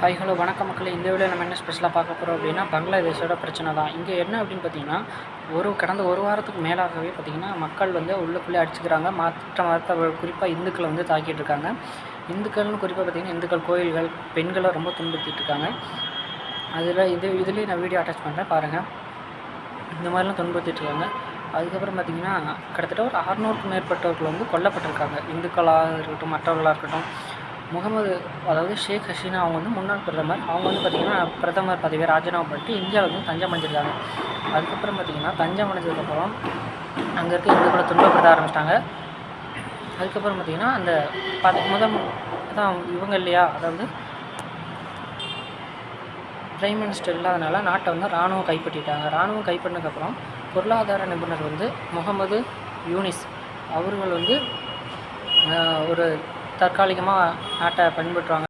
Hi hello வணக்கம் மக்களே. இந்த வீடியோவில் நம்ம என்ன ஸ்பெஷலாக பார்க்க போகிறோம் அப்படின்னா, பங்களாதேஷோட பிரச்சனை தான். இங்கே என்ன அப்படின்னு பார்த்தீங்கன்னா, கடந்த ஒரு வாரத்துக்கு மேலாகவே பார்த்தீங்கன்னா, மக்கள் வந்து உள்ளுக்குள்ளே அடிச்சுக்கிறாங்க. மற்ற மதத்தை குறிப்பாக இந்துக்களை வந்து தாக்கிட்டு இருக்காங்க. இந்துக்கள்னு குறிப்பாக பார்த்தீங்கன்னா, இந்துக்கள் கோயில்கள், பெண்களை ரொம்ப துன்புறுத்திட்டு இருக்காங்க. இதுலேயே நான் வீடியோ அட்டாச் பண்ணுறேன் பாருங்கள். இந்த மாதிரிலாம் துன்புறுத்திட்டு இருக்காங்க. அதுக்கப்புறம் பார்த்திங்கன்னா, கிட்டத்தட்ட ஒரு 600க்கும் மேற்பட்டவர்கள் வந்து கொல்லப்பட்டிருக்காங்க. இந்துக்களாக இருக்கட்டும், மற்றவர்களாக இருக்கட்டும். அதாவது ஷேக் ஹசீனா அவங்க வந்து முன்னாள் பிரதமர். அவங்க வந்து பார்த்திங்கன்னா பிரதமர் பதவியை ராஜினாமா பண்ணிட்டு இந்தியாவில் வந்து தஞ்சம் அடைஞ்சிருக்காங்க. அதுக்கப்புறம் பார்த்திங்கன்னா தஞ்சம் அடைஞ்சதுக்கப்புறம் அங்கே இருக்க இந்துக்களை துன்பப்படுத்த ஆரம்பிச்சிட்டாங்க. அதுக்கப்புறம் பார்த்திங்கன்னா அந்த தான் இவங்க இல்லையா, அதாவது பிரைம் மினிஸ்டர் இல்லாதனால நாட்டை வந்து இராணுவம் கைப்பற்றிட்டாங்க. இராணுவம் கைப்பற்றினதுக்கப்புறம் பொருளாதார நிபுணர் வந்து முகமது யூனிஸ் அவர்கள் வந்து ஒரு தற்காலிகமாக நாட்டை பயன்படுத்துவாங்க.